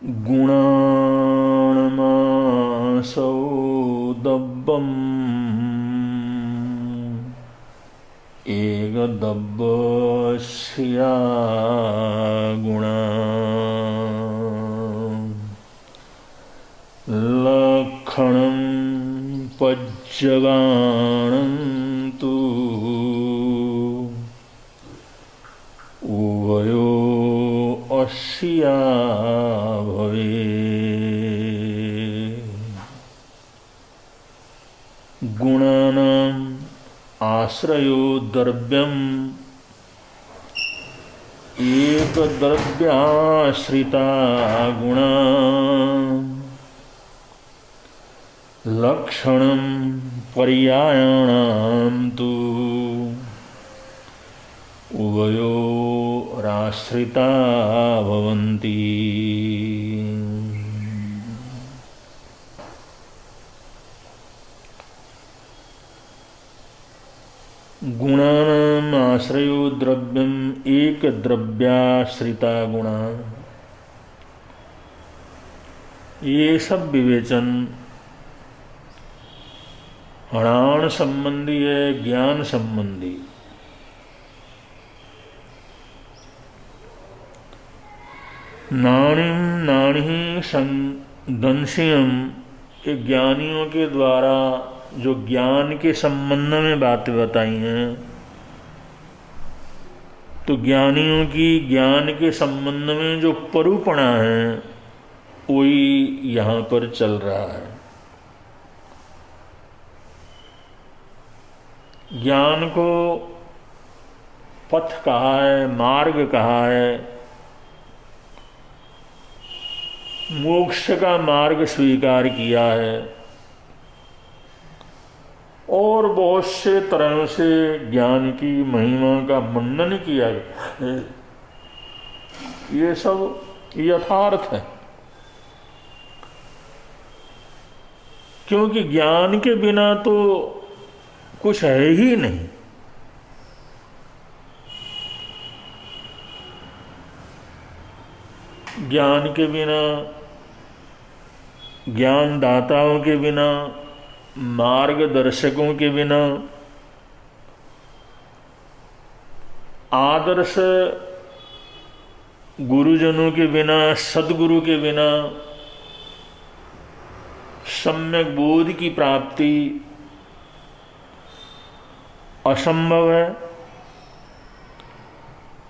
गुणाणमासौदब्बम् एकदब्बस्या गुणा लक्षणं पज्जगाणं तु उभयो अस्या भवे। गुणानाम् आश्रयो द्रव्यम् एकदद्रव्याश्रिता गुणा लक्षणं पर्यायाणां तु उभयोराश्रिता भवन्ति। गुणानाम् आश्रयो द्रव्यम् एक द्रव्याश्रिता गुणा। ये सब विवेचन हणाण संबंधी है, ज्ञान संबंधी। नाणिम नाणी दंशियम, ये ज्ञानियों के द्वारा जो ज्ञान के संबंध में बातें बताई हैं, तो ज्ञानियों की ज्ञान के संबंध में जो परूपणा है वही यहाँ पर चल रहा है। ज्ञान को पथ कहा है, मार्ग कहा है, मोक्ष का मार्ग स्वीकार किया है और बहुत से तरह से ज्ञान की महिमा का मंडन किया है। ये सब यथार्थ है, क्योंकि ज्ञान के बिना तो कुछ है ही नहीं। ज्ञान के बिना, ज्ञानदाताओं के बिना, मार्गदर्शकों के बिना, आदर्श गुरुजनों के बिना, सद्गुरु के बिना सम्यक बोध की प्राप्ति असंभव है।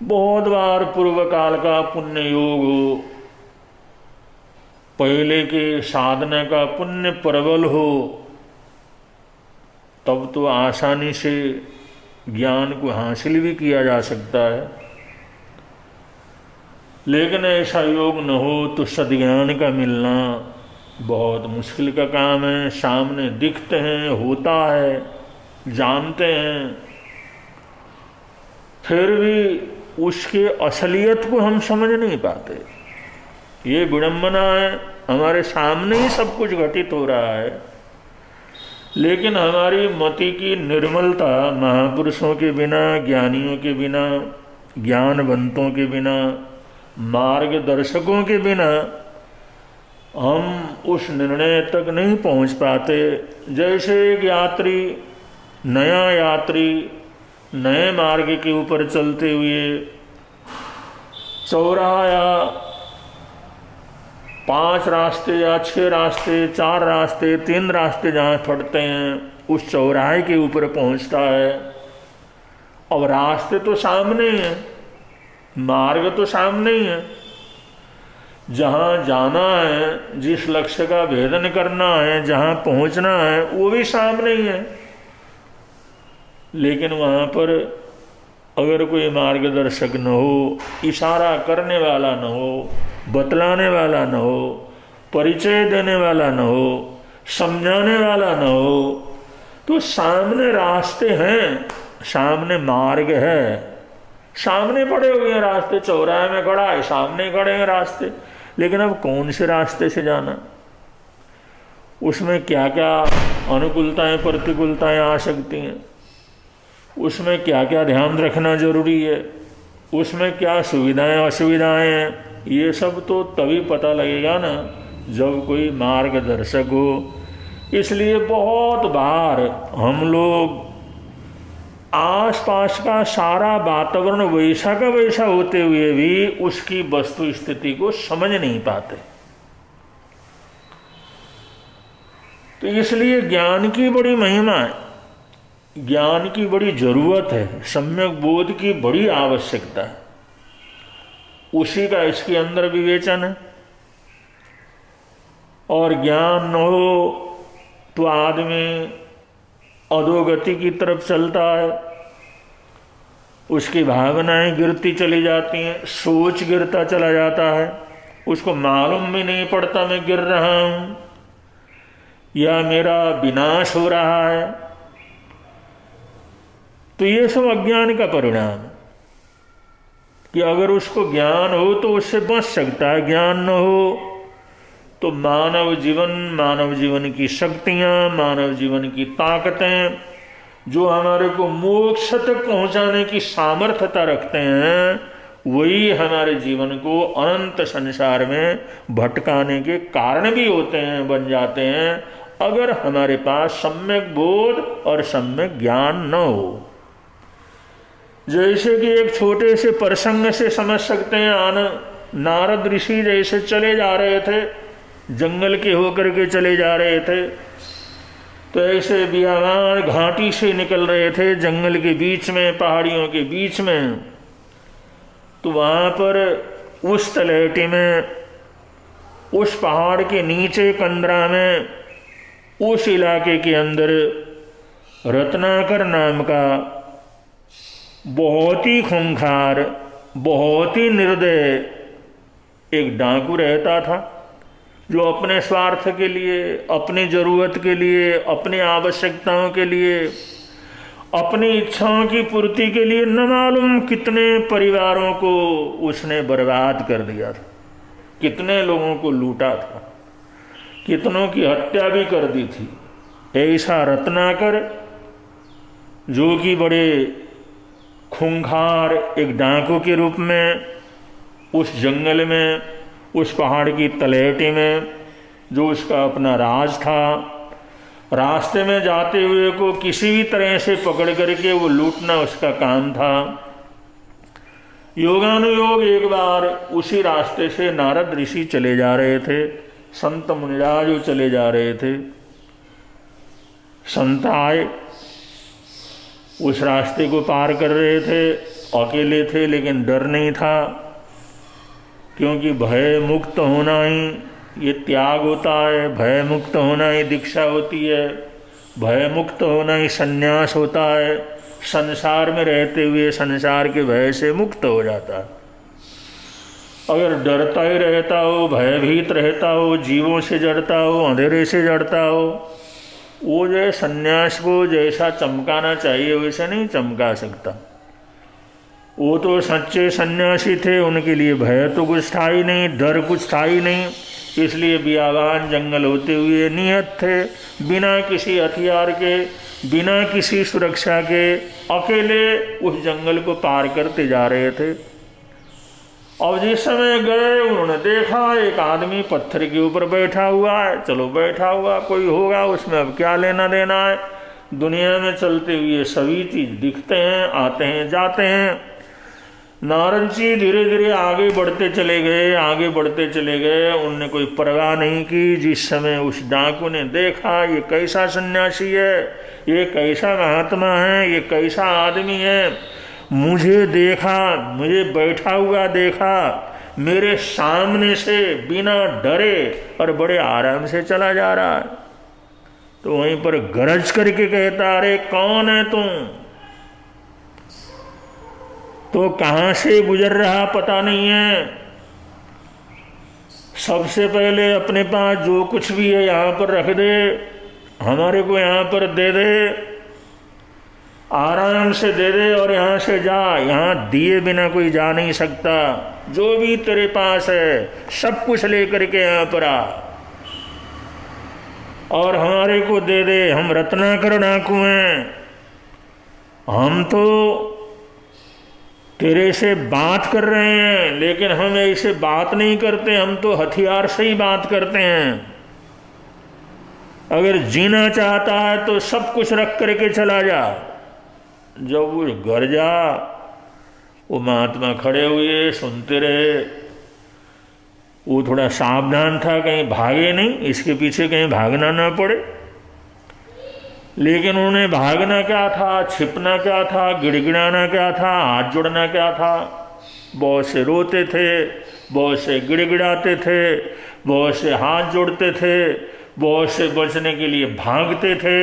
बहुत बार पूर्व काल का पुण्य योग हो, पहले के साधना का पुण्य प्रबल हो, तब तो आसानी से ज्ञान को हासिल भी किया जा सकता है। लेकिन ऐसा योग न हो तो सद्ज्ञान का मिलना बहुत मुश्किल का काम है। सामने दिखते हैं, होता है, जानते हैं, फिर भी उसके असलियत को हम समझ नहीं पाते। ये विडंबना है, हमारे सामने ही सब कुछ घटित हो रहा है, लेकिन हमारी मति की निर्मलता महापुरुषों के बिना, ज्ञानियों के बिना, ज्ञानवंतों के बिना, मार्गदर्शकों के बिना हम उस निर्णय तक नहीं पहुंच पाते। जैसे एक यात्री, नया यात्री नए मार्ग के ऊपर चलते हुए चौराहा या 5 रास्ते या 6 रास्ते, 4 रास्ते, 3 रास्ते जहाँ पड़ते हैं, उस चौराहे के ऊपर पहुँचता है। अब रास्ते तो सामने ही हैं, मार्ग तो सामने ही है, जहाँ जाना है, जिस लक्ष्य का भेदन करना है, जहाँ पहुँचना है, वो भी सामने ही है। लेकिन वहाँ पर अगर कोई मार्गदर्शक न हो, इशारा करने वाला न हो, बतलाने वाला न हो, परिचय देने वाला न हो, समझाने वाला न हो, तो सामने रास्ते हैं, सामने मार्ग है, सामने पड़े हुए हैं रास्ते, चौराहे में खड़ा है, सामने खड़े हैं रास्ते, लेकिन अब कौन से रास्ते से जाना, उसमें क्या क्या अनुकूलताएं प्रतिकूलताएं आ सकती हैं, उसमें क्या क्या ध्यान रखना जरूरी है, उसमें क्या सुविधाएं असुविधाएं हैं, ये सब तो तभी पता लगेगा ना जब कोई मार्गदर्शक हो। इसलिए बहुत बार हम लोग आसपास का सारा वातावरण वैसा का वैसा होते हुए भी उसकी वस्तु स्थिति को समझ नहीं पाते। तो इसलिए ज्ञान की बड़ी महिमा है, ज्ञान की बड़ी जरूरत है, सम्यक बोध की बड़ी आवश्यकता है। उसी का इसके अंदर विवेचन है। और ज्ञान न हो तो आदमी अधोगति की तरफ चलता है, उसकी भावनाएं गिरती चली जाती हैं, सोच गिरता चला जाता है, उसको मालूम भी नहीं पड़ता मैं गिर रहा हूं या मेरा विनाश हो रहा है। तो ये सब अज्ञान का परिणाम है कि अगर उसको ज्ञान हो तो उससे बच सकता है, ज्ञान न हो तो मानव जीवन की शक्तियां, मानव जीवन की ताकतें जो हमारे को मोक्ष तक पहुंचाने की सामर्थ्यता रखते हैं, वही हमारे जीवन को अनंत संसार में भटकाने के कारण भी होते हैं, बन जाते हैं, अगर हमारे पास सम्यक बोध और सम्यक ज्ञान न हो। जैसे कि एक छोटे से प्रसंग से समझ सकते हैं, नारद ऋषि जैसे चले जा रहे थे, जंगल के होकर के चले जा रहे थे, तो ऐसे बियावान घाटी से निकल रहे थे जंगल के बीच में, पहाड़ियों के बीच में। तो वहाँ पर उस तलहटी में, उस पहाड़ के नीचे कंदरा में, उस इलाके के अंदर रत्नाकर नाम का बहुत ही खूंखार, बहुत ही निर्दय एक डाकू रहता था, जो अपने स्वार्थ के लिए, अपनी जरूरत के लिए, अपनी आवश्यकताओं के लिए, अपनी इच्छाओं की पूर्ति के लिए न मालूम कितने परिवारों को उसने बर्बाद कर दिया था, कितने लोगों को लूटा था, कितनों की हत्या भी कर दी थी। ऐसा रत्नाकर, जो कि बड़े खूंखार एक डाकू के रूप में उस जंगल में, उस पहाड़ की तलहटी में, जो उसका अपना राज था, रास्ते में जाते हुए को किसी भी तरह से पकड़ करके वो लूटना उसका काम था। योगानुयोग एक बार उसी रास्ते से नारद ऋषि चले जा रहे थे, संत मुनिराज जो चले जा रहे थे। संत आए, उस रास्ते को पार कर रहे थे, अकेले थे लेकिन डर नहीं था, क्योंकि भय मुक्त होना ही ये त्याग होता है, भय मुक्त होना ही दीक्षा होती है, भय मुक्त होना ही संन्यास होता है। संसार में रहते हुए संसार के भय से मुक्त हो जाता है। अगर डरता ही रहता हो, भयभीत रहता हो, जीवों से जड़ता हो, अंधेरे से जड़ता हो, वो जो संन्यास को जैसा चमकाना चाहिए वैसा नहीं चमका सकता। वो तो सच्चे सन्यासी थे, उनके लिए भय तो कुछ था ही नहीं, डर कुछ था ही नहीं, इसलिए बियाबान जंगल होते हुए नियत थे, बिना किसी हथियार के, बिना किसी सुरक्षा के, अकेले उस जंगल को पार करते जा रहे थे। और जिस समय गए उन्होंने देखा एक आदमी पत्थर के ऊपर बैठा हुआ है। चलो बैठा हुआ कोई होगा, उसमें अब क्या लेना देना है, दुनिया में चलते हुए सभी चीज दिखते हैं, आते हैं जाते हैं। नारद जी धीरे धीरे आगे बढ़ते चले गए, आगे बढ़ते चले गए, उनने कोई परवाह नहीं की। जिस समय उस डाकू ने देखा ये कैसा सन्यासी है, ये कैसा महात्मा है, ये कैसा आदमी है, मुझे देखा, मुझे बैठा हुआ देखा, मेरे सामने से बिना डरे और बड़े आराम से चला जा रहा है, तो वहीं पर गरज करके कहता, अरे कौन है तुम? तो कहाँ से गुजर रहा पता नहीं है। सबसे पहले अपने पास जो कुछ भी है यहाँ पर रख दे, हमारे को यहाँ पर दे दे, आराम से दे दे और यहाँ से जा। यहाँ दिए बिना कोई जा नहीं सकता। जो भी तेरे पास है सब कुछ लेकर के यहाँ पर आ और हमारे को दे दे। हम रत्नाकर डाकू हैं, हम तो तेरे से बात कर रहे हैं, लेकिन हम ऐसे बात नहीं करते, हम तो हथियार से ही बात करते हैं। अगर जीना चाहता है तो सब कुछ रख करके चला जा। जब वो घर जा, वो महात्मा खड़े हुए सुनते रहे। वो थोड़ा सावधान था, कहीं भागे नहीं, इसके पीछे कहीं भागना ना पड़े। लेकिन उन्हें भागना क्या था, छिपना क्या था, गिड़गिड़ाना क्या था, हाथ जोड़ना क्या था। बहुत से रोते थे, बहुत से गिड़गिड़ाते थे, बहुत से हाथ जोड़ते थे, बहुत से बचने के लिए भागते थे।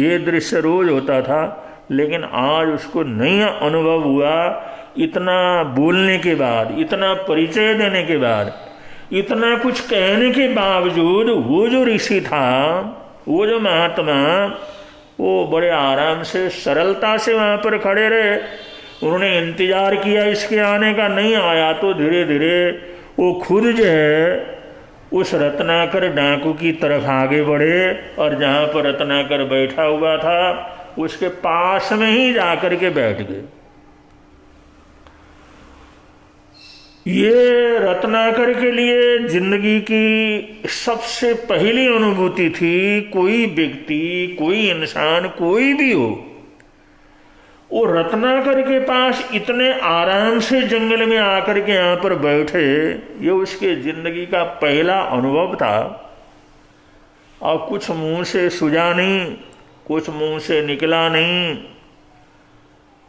ये दृश्य रोज होता था। लेकिन आज उसको नहीं अनुभव हुआ। इतना बोलने के बाद, इतना परिचय देने के बाद, इतना कुछ कहने के बावजूद वो जो ऋषि था, वो जो महात्मा, वो बड़े आराम से, सरलता से वहाँ पर खड़े रहे। उन्होंने इंतजार किया इसके आने का, नहीं आया तो धीरे धीरे वो खुद जो है उस रत्नाकर डाकू की तरफ आगे बढ़े और जहाँ पर रत्नाकर बैठा हुआ था उसके पास में ही जाकर के बैठ गए। ये रत्नाकर के लिए जिंदगी की सबसे पहली अनुभूति थी। कोई व्यक्ति, कोई इंसान, कोई भी हो, वो रत्नाकर के पास इतने आराम से जंगल में आकर के यहाँ पर बैठे, ये उसके जिंदगी का पहला अनुभव था। और कुछ मुंह से सुझा नहीं, कुछ मुंह से निकला नहीं।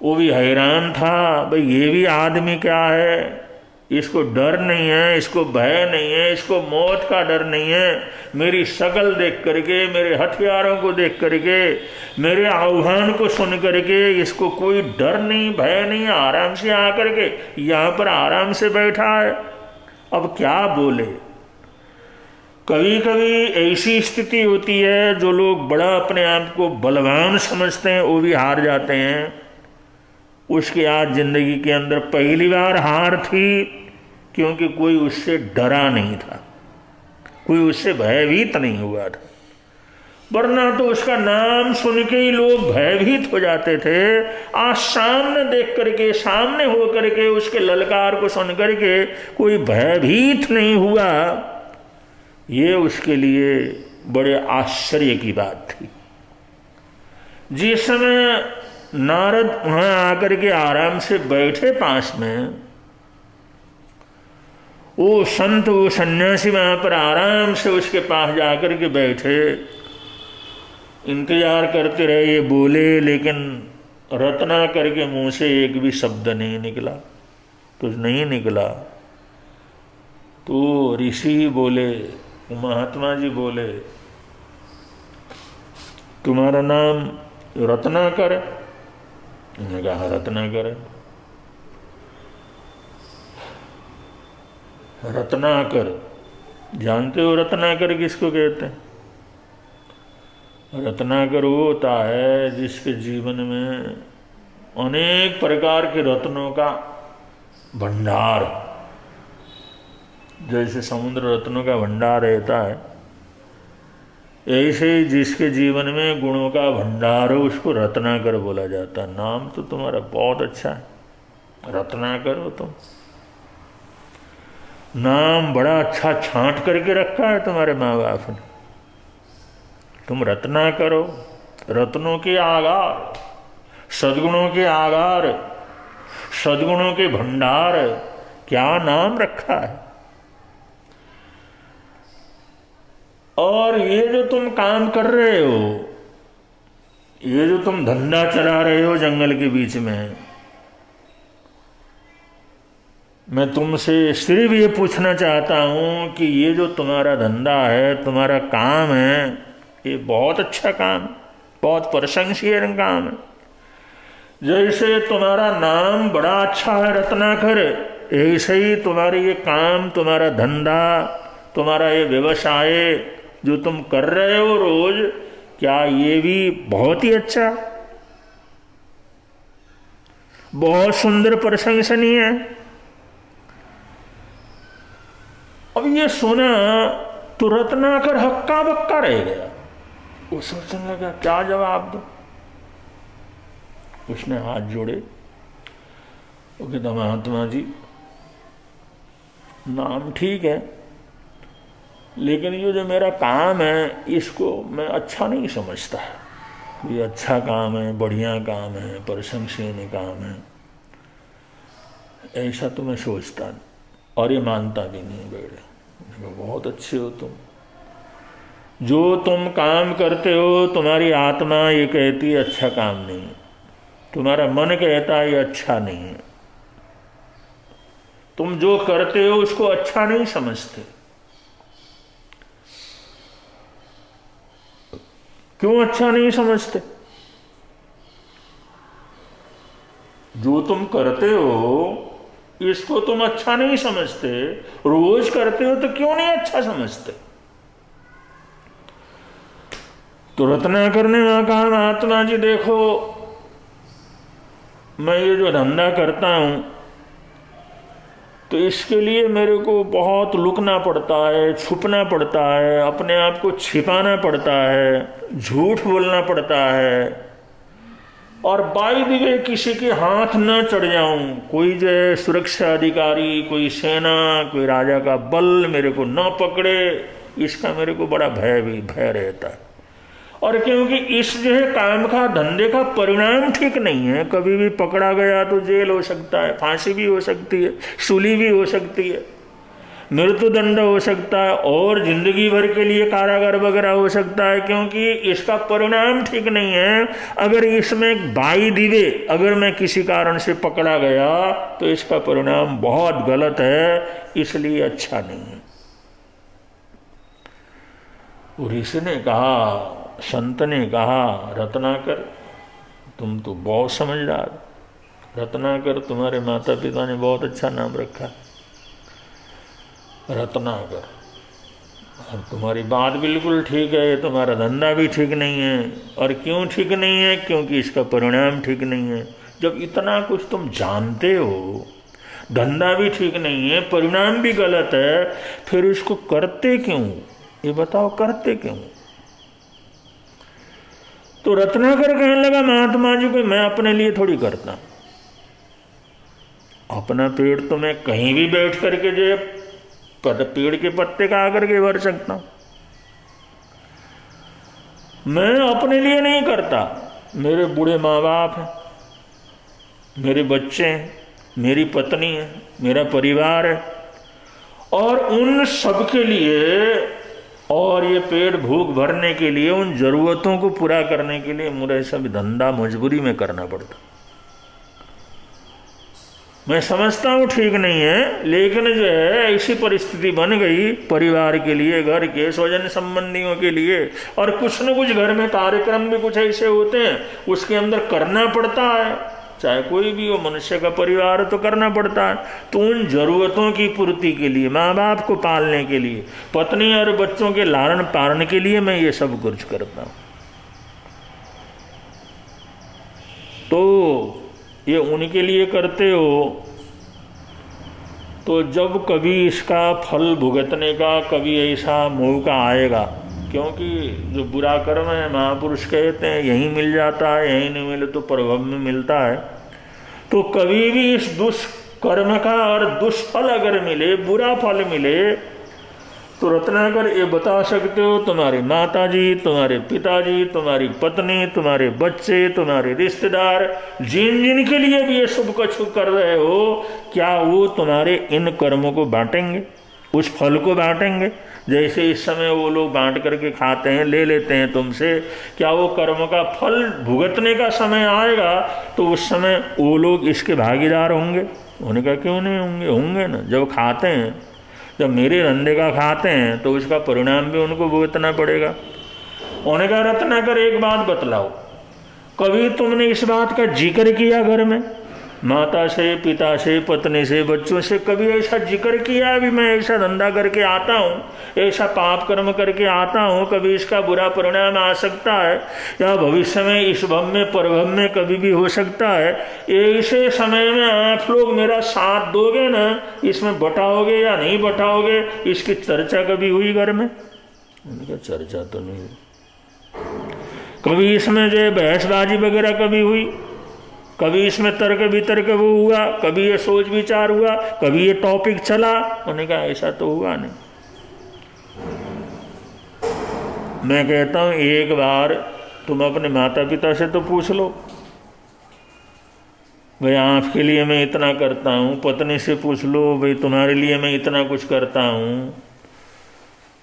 वो भी हैरान था, भाई ये भी आदमी क्या है, इसको डर नहीं है, इसको भय नहीं है, इसको मौत का डर नहीं है। मेरी शक्ल देख करके, मेरे हथियारों को देख करके, मेरे आह्वान को सुन करके इसको कोई डर नहीं, भय नहीं, आराम से आकर के यहाँ पर आराम से बैठा है। अब क्या बोले। कभी कभी ऐसी स्थिति होती है, जो लोग बड़ा अपने आप को बलवान समझते हैं वो भी हार जाते हैं। उसकी आज जिंदगी के अंदर पहली बार हार थी, क्योंकि कोई उससे डरा नहीं था, कोई उससे भयभीत नहीं हुआ था। वरना तो उसका नाम सुन के ही लोग भयभीत हो जाते थे। आज सामने देख करके, सामने हो करके, उसके ललकार को सुन करके कोई भयभीत नहीं हुआ। ये उसके लिए बड़े आश्चर्य की बात थी। जिस समय नारद वहां आकर के आराम से बैठे पास में, वो संत, वो सन्यासी वहां पर आराम से उसके पास जाकर के बैठे, इंतजार करते रहे ये बोले, लेकिन रत्नाकर के मुंह से एक भी शब्द नहीं निकला। कुछ नहीं निकला तो ऋषि बोले, महात्मा जी बोले, तुम्हारा नाम रत्नाकर है? उन्होंने कहा रत्नाकर है। रत्नाकर, जानते हो रत्नाकर किसको कहते हैं? रत्नाकर वो होता है जिसके जीवन में अनेक प्रकार के रत्नों का भंडार, जैसे समुद्र रत्नों का भंडार रहता है, ऐसे ही जिसके जीवन में गुणों का भंडार हो उसको रत्नाकर बोला जाता है। नाम तो तुम्हारा बहुत अच्छा है, रत्नाकर हो तुम। नाम बड़ा अच्छा छांट करके रखा है तुम्हारे माँ बाप ने। तुम रत्नाकर हो, रत्नों के आगार, सद्गुणों के आगार, सद्गुणों के भंडार, क्या नाम रखा है। और ये जो तुम काम कर रहे हो, ये जो तुम धंधा चला रहे हो जंगल के बीच में, मैं तुमसे सिर्फ ये पूछना चाहता हूं कि ये जो तुम्हारा धंधा है, तुम्हारा काम है, ये बहुत अच्छा काम, बहुत प्रशंसनीय काम है। जैसे तुम्हारा नाम बड़ा अच्छा है रत्नाकर, ऐसे ही तुम्हारे ये काम, तुम्हारा धंधा, तुम्हारा ये व्यवसाय जो तुम कर रहे हो रोज, क्या ये भी बहुत ही अच्छा, बहुत सुंदर, प्रशंसनीय है। अब ये सुना तो रत्नाकर हक्का बक्का रह गया। वो सोचने लगा क्या जवाब दो। उसने हाथ जोड़े वो कहता महात्मा जी नाम ठीक है, लेकिन ये जो मेरा काम है इसको मैं अच्छा नहीं समझता। ये अच्छा काम है, बढ़िया काम है, प्रशंसनीय काम है, ऐसा तो मैं सोचता नहीं और ये मानता भी नहीं। बेटे बहुत अच्छे हो तुम, जो तुम काम करते हो तुम्हारी आत्मा ये कहती है अच्छा काम नहीं है, तुम्हारा मन कहता है ये अच्छा नहीं है, तुम जो करते हो उसको अच्छा नहीं समझते। क्यों अच्छा नहीं समझते? जो तुम करते हो इसको तुम अच्छा नहीं समझते, रोज करते हो तो क्यों नहीं अच्छा समझते? तो रत्नाकर ने वहां कहा महात्मा जी देखो, मैं ये जो धंधा करता हूं तो इसके लिए मेरे को बहुत लुकना पड़ता है, छुपना पड़ता है, अपने आप को छिपाना पड़ता है, झूठ बोलना पड़ता है, और बाई द वे किसी के हाथ न चढ़ जाऊं, कोई जो है सुरक्षा अधिकारी, कोई सेना, कोई राजा का बल मेरे को न पकड़े, इसका मेरे को बड़ा भय रहता है। और क्योंकि इस जो है काम का धंधे का परिणाम ठीक नहीं है, कभी भी पकड़ा गया तो जेल हो सकता है, फांसी भी हो सकती है, सूली भी हो सकती है, मृत्युदंड हो सकता है, और जिंदगी भर के लिए कारागार वगैरह हो सकता है, क्योंकि इसका परिणाम ठीक नहीं है। अगर इसमें बाई दिवे अगर मैं किसी कारण से पकड़ा गया तो इसका परिणाम बहुत गलत है, इसलिए अच्छा नहीं है। और इसने कहा, संत ने कहा रत्नाकर तुम तो बहुत समझदार, रत्नाकर तुम्हारे माता पिता ने बहुत अच्छा नाम रखा रत्नाकर, और तुम्हारी बात बिल्कुल ठीक है, तुम्हारा धंधा भी ठीक नहीं है। और क्यों ठीक नहीं है? क्योंकि इसका परिणाम ठीक नहीं है। जब इतना कुछ तुम जानते हो, धंधा भी ठीक नहीं है, परिणाम भी गलत है, फिर इसको करते क्यों? ये बताओ करते क्यों? तो रत्नाकर कहने लगा महात्मा जी को मैं अपने लिए थोड़ी करता, अपना पेड़ तो मैं कहीं भी बैठ करके जो पेड़ के पत्ते का आकर के भर सकता हूं, मैं अपने लिए नहीं करता। मेरे बूढ़े माँ बाप हैं, मेरे बच्चे हैं, मेरी पत्नी है, मेरा परिवार है, और उन सब के लिए, और ये पेट भूख भरने के लिए, उन जरूरतों को पूरा करने के लिए मुझे सब धंधा मजबूरी में करना पड़ता। मैं समझता हूँ ठीक नहीं है, लेकिन जो है ऐसी परिस्थिति बन गई परिवार के लिए, घर के स्वजन संबंधियों के लिए, और कुछ न कुछ घर में कार्यक्रम भी कुछ ऐसे होते हैं उसके अंदर करना पड़ता है, चाहे कोई भी हो, मनुष्य का परिवार तो करना पड़ता है। तो उन जरूरतों की पूर्ति के लिए, माँ बाप को पालने के लिए, पत्नी और बच्चों के लालन पालन के लिए मैं ये सब कुछ करता हूँ। तो ये उनके लिए करते हो, तो जब कभी इसका फल भुगतने का कभी ऐसा मौका आएगा, क्योंकि जो बुरा कर्म है महापुरुष कहते हैं यहीं मिल जाता है, यहीं नहीं मिले तो परभव में मिलता है। तो कभी भी इस दुष्कर्म का और दुष्फल अगर मिले, बुरा फल मिले, तो रत्नाकर ये बता सकते हो तुम्हारी माताजी, तुम्हारे पिताजी, तुम्हारी पत्नी, तुम्हारे बच्चे, तुम्हारे रिश्तेदार, जिन जिन के लिए भी ये शुभ कछु कर रहे हो, क्या वो तुम्हारे इन कर्मों को बांटेंगे, उस फल को बांटेंगे? जैसे इस समय वो लोग बांट करके खाते हैं, ले लेते हैं तुमसे, क्या वो कर्म का फल भुगतने का समय आएगा तो उस समय वो लोग इसके भागीदार होंगे? उन्होंने कहा क्यों नहीं होंगे, होंगे ना। जब खाते हैं, जब मेरे धंधे का खाते हैं तो उसका परिणाम भी उनको भुगतना पड़ेगा। उन्होंने कहा रत्नाकर एक बात बतलाओ, कभी तुमने इस बात का जिक्र किया घर में, माता से, पिता से, पत्नी से, बच्चों से कभी ऐसा जिक्र किया अभी मैं ऐसा धंधा करके आता हूँ, ऐसा पाप कर्म करके आता हूँ, कभी इसका बुरा परिणाम आ सकता है, या भविष्य में इस भव में परभव में कभी भी हो सकता है, ऐसे समय में आप लोग मेरा साथ दोगे ना, इसमें बटाओगे या नहीं बटाओगे, इसकी चर्चा कभी हुई घर में? उनका चर्चा तो नहीं हुई। कभी इसमें जो है बहसबाजी वगैरह कभी हुई? कभी इसमें तर्क वितर्क वो हुआ, कभी ये सोच विचार हुआ, कभी ये टॉपिक चला। उन्होंने कहा ऐसा तो हुआ नहीं। मैं कहता हूं एक बार तुम अपने माता पिता से तो पूछ लो, भाई आपके लिए मैं इतना करता हूँ। पत्नी से पूछ लो, भाई तुम्हारे लिए मैं इतना कुछ करता हूँ,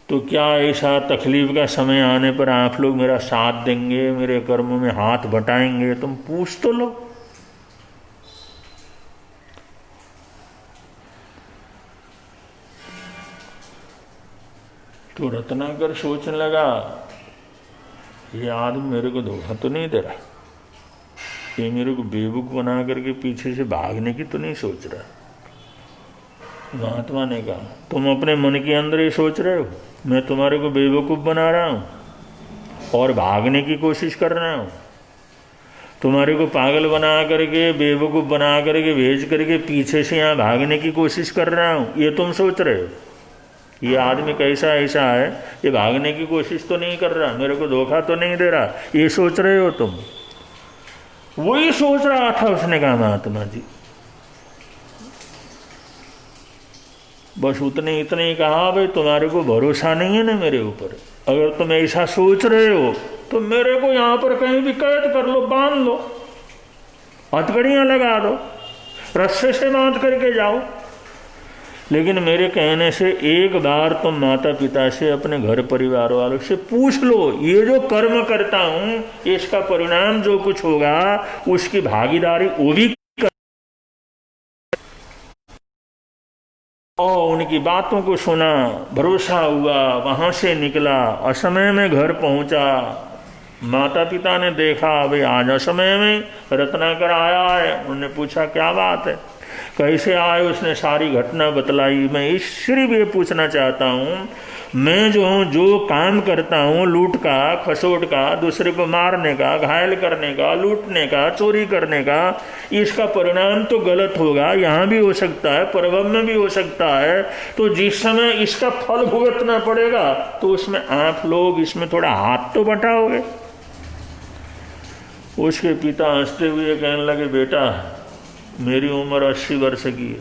तो क्या ऐसा तकलीफ का समय आने पर आप लोग मेरा साथ देंगे, मेरे कर्मों में हाथ बटाएंगे? तुम पूछ तो लो। तो रत्नाकर सोचने लगा, ये आदमी मेरे को धोखा तो नहीं दे रहा, ये मेरे को बेवकूफ बना करके पीछे से भागने की तो नहीं सोच रहा। महात्मा ने कहा, तुम अपने मन के अंदर ही सोच रहे हो मैं तुम्हारे को बेवकूफ बना रहा हूं और भागने की कोशिश कर रहा हूं। तुम्हारे को पागल बना करके, बेवकूफ बना करके भेज करके पीछे से यहाँ भागने की कोशिश कर रहा हूं, ये तुम सोच रहे हो। ये आदमी कैसा ऐसा है, ये भागने की कोशिश तो नहीं कर रहा, मेरे को धोखा तो नहीं दे रहा, ये सोच रहे हो तुम। वही सोच रहा था। उसने कहा, महात्मा जी बस इतने ही कहा, भाई तुम्हारे को भरोसा नहीं है ना मेरे ऊपर। अगर तुम ऐसा सोच रहे हो तो मेरे को यहां पर कहीं भी कैद कर लो, बांध लो, हथकड़ियां लगा दो, रस्से से बांध करके जाओ। लेकिन मेरे कहने से एक बार तुम माता पिता से, अपने घर परिवार वालों से पूछ लो, ये जो कर्म करता हूं इसका परिणाम जो कुछ होगा उसकी भागीदारी वो भी कर। और उनकी बातों को सुना, भरोसा हुआ, वहां से निकला, असमय में घर पहुंचा। माता पिता ने देखा भाई आज असमय में रत्नाकर आया है। उन्होंने पूछा क्या बात है, कैसे आए, उसने सारी घटना बतलाई। मैं ईश्वरी भी पूछना चाहता हूँ, मैं जो काम करता हूँ, लूट का, खसोट का, दूसरे को मारने का, घायल करने का, लूटने का, चोरी करने का, इसका परिणाम तो गलत होगा, यहाँ भी हो सकता है, परभव में भी हो सकता है। तो जिस समय इसका फल भुगतना पड़ेगा तो उसमें आप लोग इसमें थोड़ा हाथ तो बटाओगे। उसके पिता हंसते हुए कहने लगे, बेटा मेरी उम्र 80 वर्ष की है,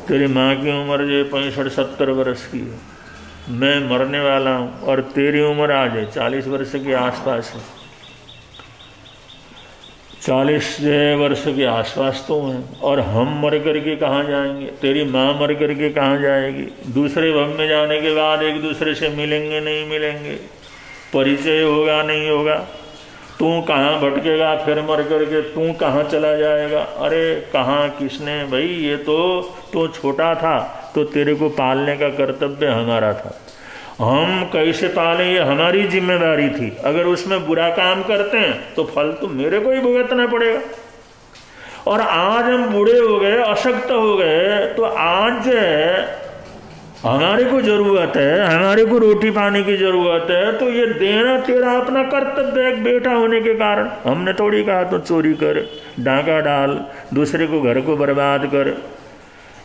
तेरी माँ की उम्र जो 65-70 वर्ष की है, मैं मरने वाला हूँ और तेरी उम्र आज है 40 वर्ष के आसपास है। 40 वर्ष के आसपास तो हैं और हम मर करके कहाँ जाएंगे, तेरी माँ मर करके कहाँ जाएगी, दूसरे भव में जाने के बाद एक दूसरे से मिलेंगे नहीं मिलेंगे, परिचय होगा नहीं होगा, तू कहाँ भटकेगा फिर मर करके, तू कहाँ चला जाएगा। अरे कहाँ किसने, भाई ये तो छोटा था तो तेरे को पालने का कर्तव्य हमारा था, हम कैसे पालें ये हमारी जिम्मेदारी थी। अगर उसमें बुरा काम करते हैं तो फल तो मेरे को ही भुगतना पड़ेगा। और आज हम बूढ़े हो गए, अशक्त हो गए, तो आज जो है हमारे को जरूरत है, हमारे को रोटी पाने की जरूरत है, तो ये देना तेरा अपना कर्तव्य है बेटा होने के कारण। हमने थोड़ी कहा तो चोरी कर, डाका डाल, दूसरे को घर को बर्बाद कर,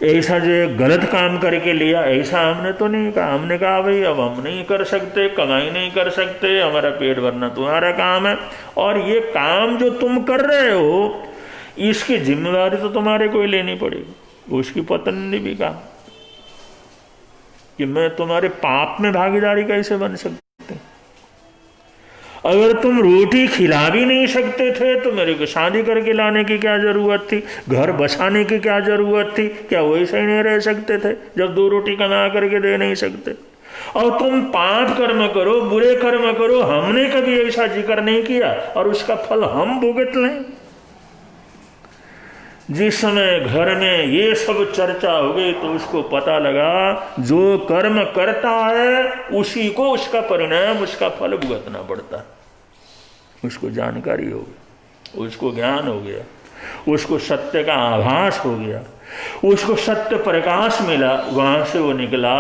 ऐसा जो गलत काम करके लिया, ऐसा हमने तो नहीं कहा। हमने कहा भाई अब हम नहीं कर सकते, कमाई नहीं कर सकते, हमारा पेट भरना तुम्हारा काम है और ये काम जो तुम कर रहे हो इसकी जिम्मेदारी तो तुम्हारे को ही लेनी पड़ेगी। उसकी पत्नी ने भी कहा कि मैं तुम्हारे पाप में भागीदारी कैसे बन सकते, अगर तुम रोटी खिला भी नहीं सकते थे तो मेरे को शादी करके लाने की क्या जरूरत थी, घर बसाने की क्या जरूरत थी, क्या वैसे ही नहीं रह सकते थे जब 2 रोटी कमा करके दे नहीं सकते। और तुम पाप कर्म करो, बुरे कर्म करो, हमने कभी ऐसा जिक्र नहीं किया और उसका फल हम भुगत लें। जिस समय घर में ये सब चर्चा हो गई तो उसको पता लगा जो कर्म करता है उसी को उसका परिणाम, उसका फल भुगतना पड़ता है। उसको जानकारी हो गई, उसको ज्ञान हो गया, उसको सत्य का आभास हो गया उसको सत्य प्रकाश मिला, वहां से वो निकला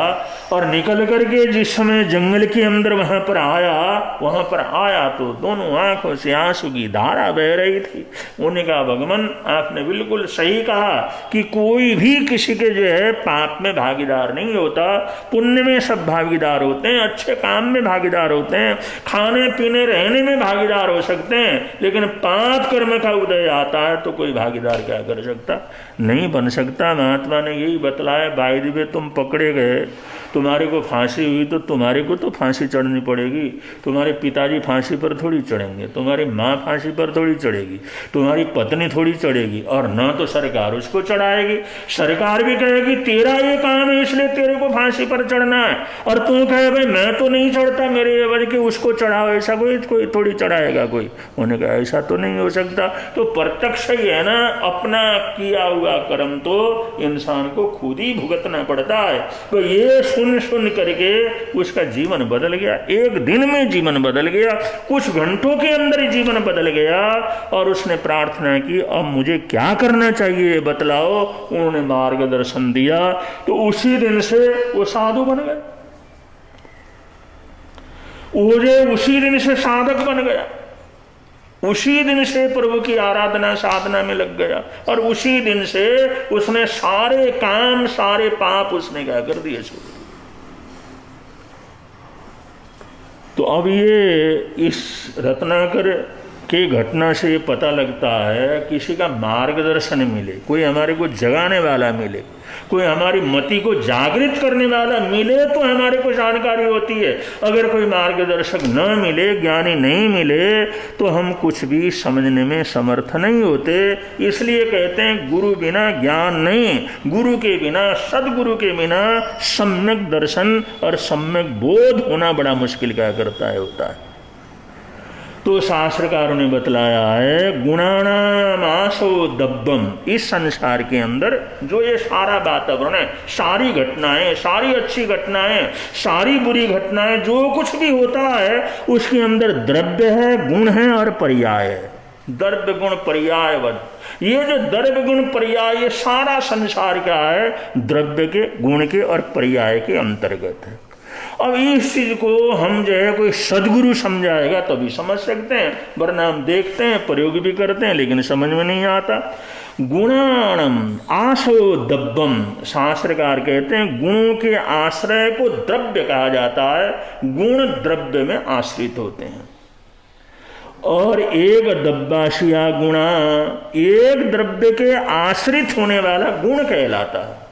और निकल करके जिस समय जंगल के अंदर वहां पर आया तो दोनों आंखों से आंसू की धारा बह रही थी। उन्होंने कहा भगवान आपने बिल्कुल सही कहा कि कोई भी किसी के जो है पाप में भागीदार नहीं होता, पुण्य में सब भागीदार होते हैं, अच्छे काम में भागीदार होते हैं, खाने पीने रहने में भागीदार हो सकते हैं, लेकिन पाप कर्म का उदय आता है तो कोई भागीदार क्या कर सकता, नहीं बन सकता। महात्मा ने यही बतलाया, भाई दिवे तुम पकड़े गए, तुम्हारे को फांसी हुई तो तुम्हारे को तो फांसी चढ़नी पड़ेगी, तुम्हारे पिताजी फांसी पर थोड़ी चढ़ेंगे, तुम्हारी माँ फांसी पर थोड़ी चढ़ेगी, तुम्हारी पत्नी थोड़ी चढ़ेगी, और ना तो सरकार उसको चढ़ाएगी। सरकार भी कहेगी तेरा ये काम है इसलिए तेरे को फांसी पर चढ़ना है, और तू कहे भाई मैं तो नहीं चढ़ता, मेरे एवज के उसको चढ़ाओ, ऐसा कोई थोड़ी चढ़ाएगा कोई। उन्होंने कहा ऐसा तो नहीं हो सकता। तो प्रत्यक्ष ही है ना, अपना किया हुआ कर्म तो इंसान को खुद ही भुगतना पड़ता है। तो ये सुन करके उसका जीवन बदल गया, एक दिन में जीवन बदल गया, कुछ घंटों के अंदर ही जीवन बदल गया। और उसने प्रार्थना की अब मुझे क्या करना चाहिए बतलाओ। उन्होंने मार्गदर्शन दिया, तो उसी दिन से वो साधु बन गए, उसी दिन से साधक बन गया, उसी दिन से प्रभु की आराधना साधना में लग गया, और उसी दिन से उसने सारे काम सारे पाप उसने क्या कर दिए छोड़। तो अब ये इस रत्नाकर की घटना से ये पता लगता है किसी का मार्गदर्शन मिले, कोई हमारे को जगाने वाला मिले, कोई हमारी मति को जागृत करने वाला मिले तो हमारे को जानकारी होती है। अगर कोई मार्गदर्शक न मिले, ज्ञानी नहीं मिले, तो हम कुछ भी समझने में समर्थ नहीं होते। इसलिए कहते हैं गुरु बिना ज्ञान नहीं, गुरु के बिना सदगुरु के बिना सम्यक दर्शन और सम्यक बोध होना बड़ा मुश्किल क्या करता है होता है। तो शास्त्रकारों ने बतलाया है गुणानाम आसो दब्बम, इस संसार के अंदर जो ये सारा वातावरण है, सारी घटनाएं, सारी अच्छी घटनाएं, सारी बुरी घटनाएं, जो कुछ भी होता है उसके अंदर द्रव्य है, गुण है और पर्याय है। द्रव्य गुण पर्यायवद, ये जो द्रव्य गुण पर्याय ये सारा संसार क्या है, द्रव्य के गुण के और पर्याय के अंतर्गत है। अब इस चीज को हम जो है कोई सदगुरु समझाएगा तभी समझ सकते हैं, वरना हम देखते हैं प्रयोग भी करते हैं लेकिन समझ में नहीं आता। गुणाणम आशो दब्बम, शास्त्रकार कहते हैं गुणों के आश्रय को द्रव्य कहा जाता है, गुण द्रव्य में आश्रित होते हैं। और एक दब्बाशिया गुणा, एक द्रव्य के आश्रित होने वाला गुण कहलाता है।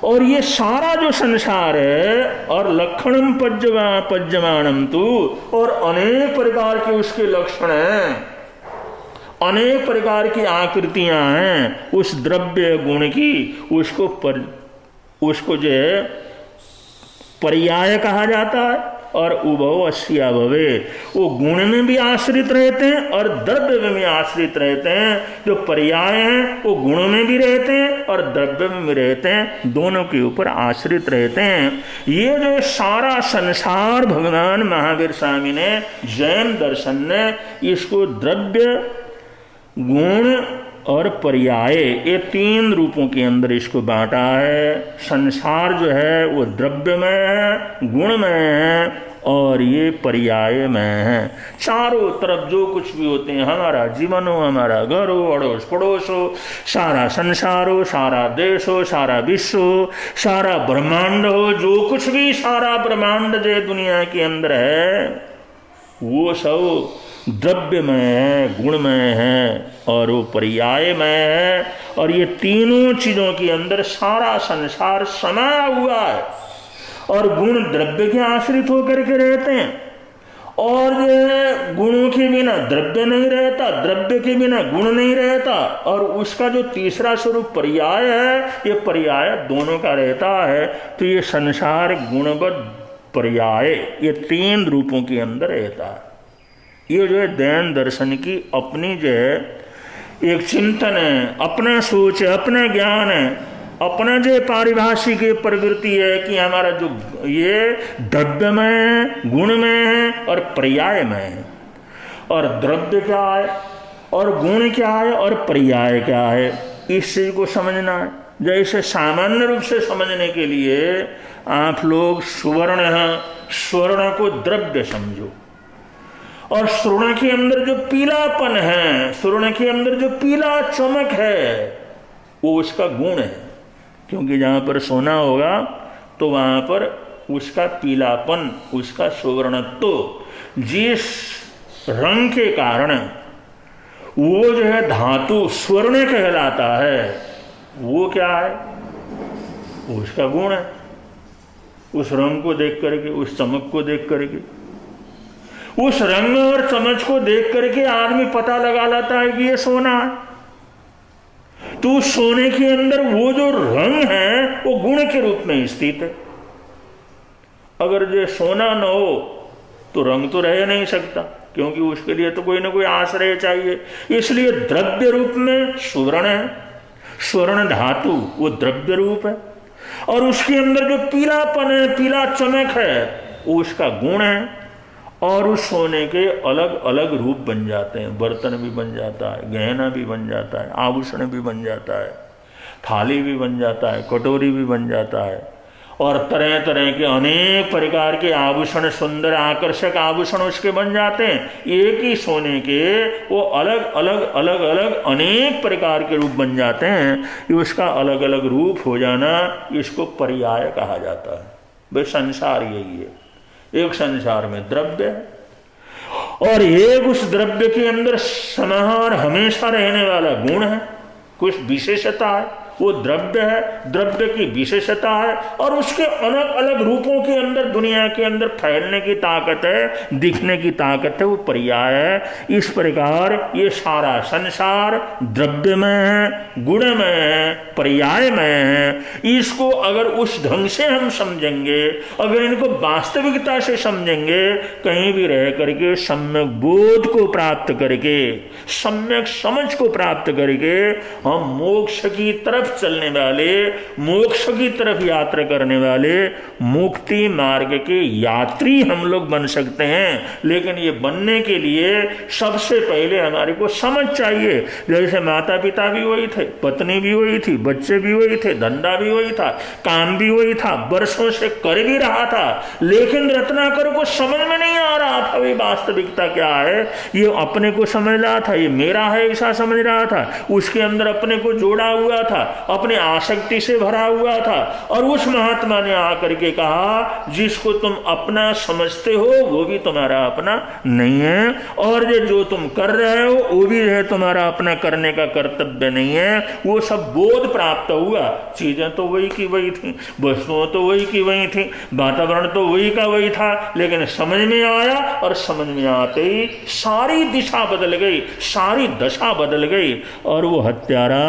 और ये सारा जो संसार है, और लक्षणम पज्यमानम तू, और अनेक प्रकार के उसके लक्षण हैं, अनेक प्रकार की आकृतियां हैं उस द्रव्य गुण की, उसको जो है पर्याय कहा जाता है। और उभव अस्या भवे, वो गुण में भी आश्रित रहते हैं और द्रव्य में भी आश्रित रहते हैं। जो पर्याय हैं वो गुणों में भी रहते हैं और द्रव्य में भी रहते हैं, दोनों के ऊपर आश्रित रहते हैं। ये जो सारा संसार भगवान महावीर स्वामी ने, जैन दर्शन ने इसको द्रव्य, गुण और पर्याय, ये तीन रूपों के अंदर इसको बांटा है। संसार जो है वो द्रव्य में है, गुण में है और ये पर्याय में है। चारों तरफ जो कुछ भी होते हैं, हमारा जीवन हो, हमारा घर हो, अड़ोस पड़ोस हो, सारा संसार हो, सारा देश हो, सारा विश्व हो, सारा ब्रह्मांड हो, जो कुछ भी सारा ब्रह्मांड जो दुनिया के अंदर है वो सब द्रव्य में है, गुण में है और वो पर्याय में है। और ये तीनों चीजों के अंदर सारा संसार समाया हुआ है। और गुण द्रव्य के आश्रित होकर के रहते हैं, और ये गुणों के बिना द्रव्य नहीं रहता, द्रव्य के बिना गुण नहीं रहता, और उसका जो तीसरा स्वरूप पर्याय है, ये पर्याय दोनों का रहता है। तो ये संसार गुणवद पर्याय, ये तीन रूपों के अंदर रहता है। ये जो है जैन दर्शन की अपनी जो है एक चिंतन है, अपना सोच है, अपना ज्ञान है, अपना जो पारिभाषिक प्रवृत्ति है कि हमारा जो ये द्रव्य में है, गुण में है और पर्याय में है। और द्रव्य क्या है और गुण क्या है और पर्याय क्या है, इस चीज को समझना है। जैसे सामान्य रूप से समझने के लिए आप लोग सुवर्ण है, स्वर्ण को द्रव्य समझो, और स्वर्ण के अंदर जो पीलापन है, स्वर्ण के अंदर जो पीला चमक है, वो उसका गुण है। क्योंकि जहां पर सोना होगा तो वहां पर उसका पीलापन, उसका सुवर्णत्व, जिस रंग के कारण वो जो है धातु स्वर्ण कहलाता है, वो क्या है? उसका गुण है। उस रंग को देख करके, उस चमक को देख करके, उस रंग और चमक को देख करके आदमी पता लगा लाता है कि ये सोना है। तो उस सोने के अंदर वो जो रंग है वो गुण के रूप में स्थित है। अगर जो सोना न हो तो रंग तो रह नहीं सकता, क्योंकि उसके लिए तो कोई ना कोई आश्रय चाहिए। इसलिए द्रव्य रूप में स्वर्ण है, स्वर्ण धातु वो द्रव्य रूप है, और उसके अंदर जो पीलापन है, पीला चमक है, वो उसका गुण है। और उस सोने के अलग अलग रूप बन जाते हैं। बर्तन भी बन जाता है, गहना भी बन जाता है, आभूषण भी बन जाता है, थाली भी बन जाता है, कटोरी भी बन जाता है, और तरह तरह के अनेक प्रकार के आभूषण, सुंदर आकर्षक आभूषण उसके बन जाते हैं। एक ही सोने के वो अलग अलग अलग अलग अनेक प्रकार के रूप बन जाते हैं। ये उसका अलग अलग रूप हो जाना, इसको पर्याय कहा जाता है। भाई संसार यही है, एक संसार में द्रव्य है और एक उस द्रव्य के अंदर समाहार हमेशा रहने वाला गुण है, कुछ विशेषता है, वो द्रव्य है, द्रव्य की विशेषता है, और उसके अलग अलग रूपों के अंदर दुनिया के अंदर फैलने की ताकत है, दिखने की ताकत है, वो पर्याय है। इस प्रकार ये सारा संसार द्रव्यमय है, गुणमय है, पर्यायमय है। इसको अगर उस ढंग से हम समझेंगे, अगर इनको वास्तविकता से समझेंगे, कहीं भी रह करके सम्यक बोध को प्राप्त करके, सम्यक समझ को प्राप्त करके हम मोक्ष की तरफ चलने वाले, मोक्ष की तरफ यात्रा करने वाले, मुक्ति मार्ग के यात्री हम लोग बन सकते हैं। लेकिन ये बनने के लिए सबसे पहले हमारे को समझ चाहिए। जैसे माता पिता भी वही थे, पत्नी भी वही थी, बच्चे भी वही थे, धंधा भी वही था, काम भी वही था, वर्षों से कर भी रहा था, लेकिन रत्नाकर को समझ में नहीं आ रहा था ये वास्तविकता क्या है। ये अपने को समझ रहा था, ये मेरा है ऐसा समझ रहा था, उसके अंदर अपने को जोड़ा हुआ था, अपने आसक्ति से भरा हुआ था। और उस महात्मा ने आकर के कहा, जिसको तुम अपना समझते हो वो भी तुम्हारा अपना नहीं है, और ये जो तुम कर रहे हो वो भी है तुम्हारा अपना करने का कर्तव्य नहीं है। वो सब बोध प्राप्त हुआ, चीजें तो वही की वही थी, वस्तुएं तो वही की वही थी, वातावरण तो वही का वही था, लेकिन समझ में आया, और समझ में आते ही सारी दिशा बदल गई, सारी दशा बदल गई, और वो हत्यारा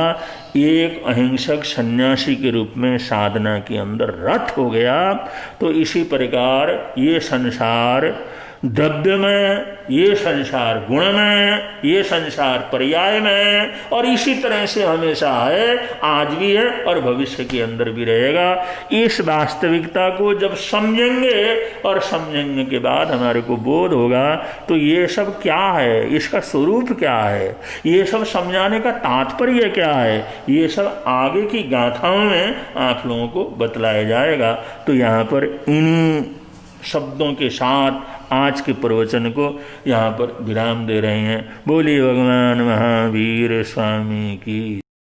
एक अहिंसक सन्यासी के रूप में साधना के अंदर रत हो गया। तो इसी प्रकार ये संसार द्रव्यमय, ये संसार गुणमय, ये संसार पर्यायमय, और इसी तरह से हमेशा है, आज भी है और भविष्य के अंदर भी रहेगा। इस वास्तविकता को जब समझेंगे, और समझने के बाद हमारे को बोध होगा तो ये सब क्या है, इसका स्वरूप क्या है, ये सब समझाने का तात्पर्य क्या है, ये सब आगे की गाथाओं में आप लोगों को बतलाया जाएगा। तो यहाँ पर इन्हीं शब्दों के साथ आज के प्रवचन को यहाँ पर विराम दे रहे हैं। बोलिए भगवान महावीर स्वामी की।